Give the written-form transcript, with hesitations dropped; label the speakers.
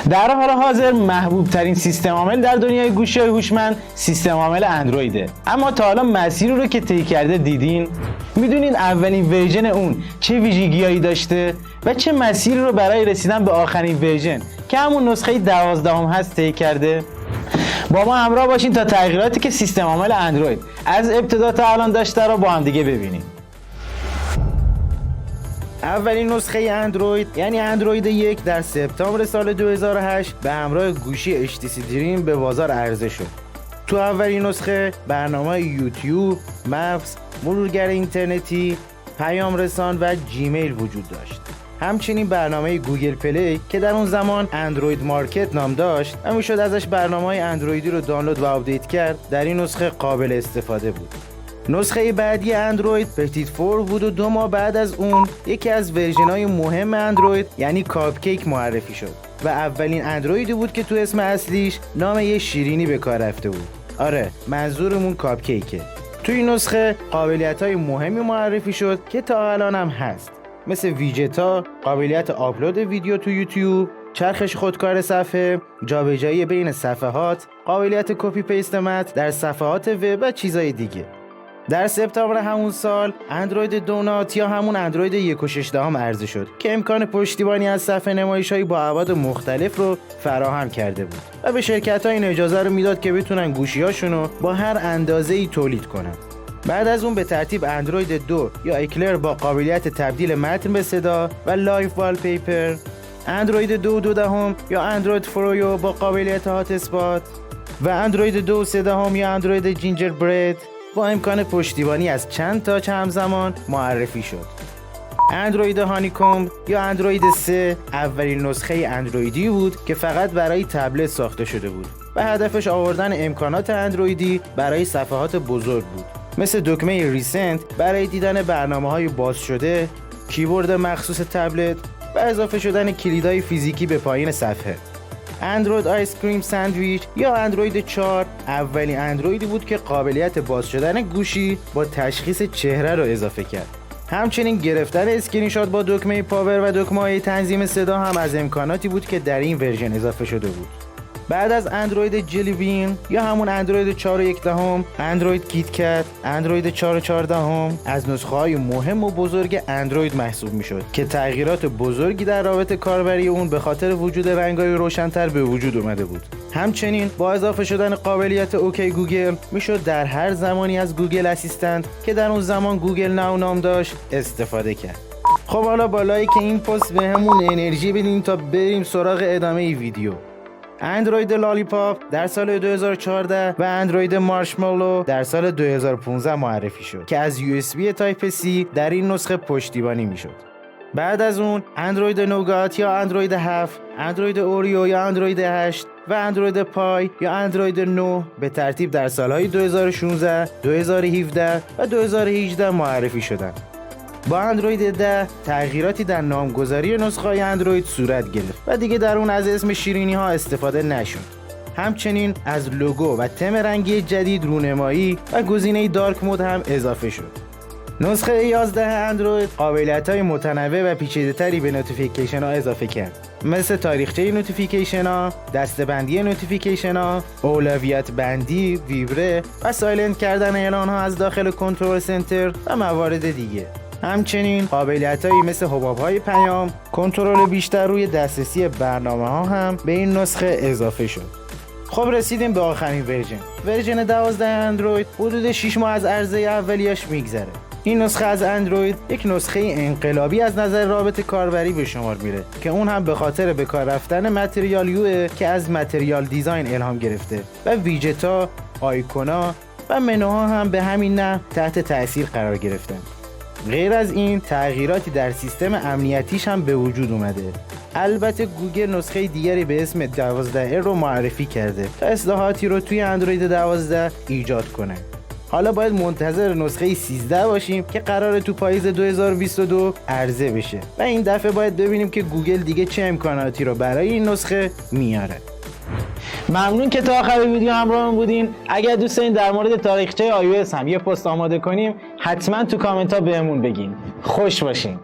Speaker 1: در حال حاضر محبوب ترین سیستم عامل در دنیای گوشی‌های هوشمند سیستم عامل اندرویده. اما تا حالا مسیر رو که طی کرده دیدین؟ میدونین اولین ورژن اون چه ویژگی‌هایی داشته و چه مسیری رو برای رسیدن به آخرین ورژن که همون نسخه 12 هست طی کرده؟ با ما همراه باشین تا تغییراتی که سیستم عامل اندروید از ابتدا تا الان داشته رو با هم دیگه ببینیم. اولین نسخه اندروید یعنی اندروید 1 در سپتامبر سال 2008 به همراه گوشی HTC Dream به بازار عرضه شد. تو اولین نسخه برنامه یوتیوب، مپس، مرورگر اینترنتی، پیام رسان و جیمیل وجود داشت. همچنین برنامه گوگل پلی که در اون زمان اندروید مارکت نام داشت و میشد ازش برنامه‌های اندرویدی رو دانلود و آپدیت کرد، در این نسخه قابل استفاده بود. نسخه بعدی اندروید پتیت 4 بود و 2 ماه بعد از اون یکی از ورژن‌های مهم اندروید یعنی کاپکیک معرفی شد و اولین اندرویدی بود که تو اسم اصلیش نام یه شیرینی به کار رفته بود. آره، منظورمون کاپکیکه. تو این نسخه قابلیت‌های مهمی معرفی شد که تا الان هم هست، مثل ویجتا، قابلیت آپلود ویدیو تو یوتیوب، چرخش خودکار صفحه، جابجایی بین صفحات، قابلیت کپی پیست متن در صفحات وب و چیزای دیگه. در سپتامبر همون سال اندروید دونات یا همون اندروید 1.6 عرضه شد که امکان پشتیبانی از صفحه نمایش‌های با ابعاد مختلف رو فراهم کرده بود و به شرکت‌ها این اجازه رو میداد که بتونن گوشی‌هاشونو با هر اندازه‌ای تولید کنن. بعد از اون به ترتیب اندروید 2 یا اکلر با قابلیت تبدیل متن به صدا و لایو والپیپر، اندروید 2.2 یا اندروید فرویو با قابلیت هات اسپات و اندروید 2.3 یا اندروید جینجر برید با امکان پشتیبانی از چند تاچ همزمان معرفی شد. اندروید هانیکومب یا اندروید 3 اولین نسخه اندرویدی بود که فقط برای تبلت ساخته شده بود و هدفش آوردن امکانات اندرویدی برای صفحات بزرگ بود، مثل دکمه ریسنت برای دیدن برنامه‌های باز شده، کیبورد مخصوص تبلت و اضافه شدن کلیدهای فیزیکی به پایین صفحه. اندروید آیس کریم ساندویچ یا اندروید 4 اولین اندرویدی بود که قابلیت باز شدن گوشی با تشخیص چهره رو اضافه کرد. همچنین گرفتن اسکرین شات با دکمه پاور و دکمه‌های تنظیم صدا هم از امکاناتی بود که در این ورژن اضافه شده بود. بعد از اندروید جلی بین یا همون اندروید 4.1، اندروید کیت کت، اندروید 4.14 از نسخه‌های مهم و بزرگ اندروید محسوب میشد که تغییرات بزرگی در رابطه کاربری اون به خاطر وجود رنگ‌های روشن‌تر به وجود اومده بود. همچنین با اضافه شدن قابلیت اوکی گوگل میشد در هر زمانی از گوگل اسیستنت که در اون زمان گوگل ناو نام داشت استفاده کرد. خب حالا با لایک این پست به همون انرژی بدین تا بریم سراغ ادامه ویدیو. اندروید لالیپاپ در سال 2014 و اندروید مارشمالو در سال 2015 معرفی شد که از USB تایپ C در این نسخه پشتیبانی میشد. بعد از اون اندروید نوگات یا اندروید 7، اندروید اوریو یا اندروید 8 و اندروید پای یا اندروید 9 به ترتیب در سالهای 2016، 2017 و 2018 معرفی شدند. با اندروید 10 تغییراتی در نامگذاری نسخه‌های اندروید صورت گرفت و دیگه در اون از اسم شیرینی ها استفاده نشد. همچنین از لوگو و تم رنگی جدید رونمایی و گزینه دارک مود هم اضافه شد. نسخه 11 اندروید قابلیت‌های متنوع و پیچیده‌تری به نوتیفیکیشن ها اضافه کرد، مثل تاریخچه نوتیفیکیشن ها، دسته‌بندی نوتیفیکیشن ها، اولویت بندی، ویبره و سایلنت کردن اعلان ها از داخل کنترل سنتر و موارد دیگه. همچنین قابلیت‌هایی مثل حباب‌های پیام، کنترل بیشتر روی دسترسی برنامه‌ها هم به این نسخه اضافه شد. خب رسیدیم به آخرین ورژن 12 اندروید. حدود 6 ماه از عرضه اولیش میگذره. این نسخه از اندروید یک نسخه انقلابی از نظر رابط کاربری به شمار میره که اون هم به خاطر به کار رفتن متریال یو که از متریال دیزاین الهام گرفته و ویجتا، آیکونا و منوها هم به همین نحو تحت تأثیر قرار گرفتن. غیر از این تغییراتی در سیستم امنیتیش هم به وجود اومده. البته گوگل نسخه دیگری به اسم 12 رو معرفی کرده تا اصلاحاتی رو توی اندروید 12 ایجاد کنه. حالا باید منتظر نسخه 13 باشیم که قراره تو پاییز 2022 عرضه بشه و این دفعه باید ببینیم که گوگل دیگه چه امکاناتی رو برای این نسخه میاره. ممنون که تا آخر ویدیو همراهمون بودین. اگر دوست دارین در مورد تاریخچه iOS هم یه پست آماده کنیم، حتما تو کامنت ها بهمون بگین. خوش باشین.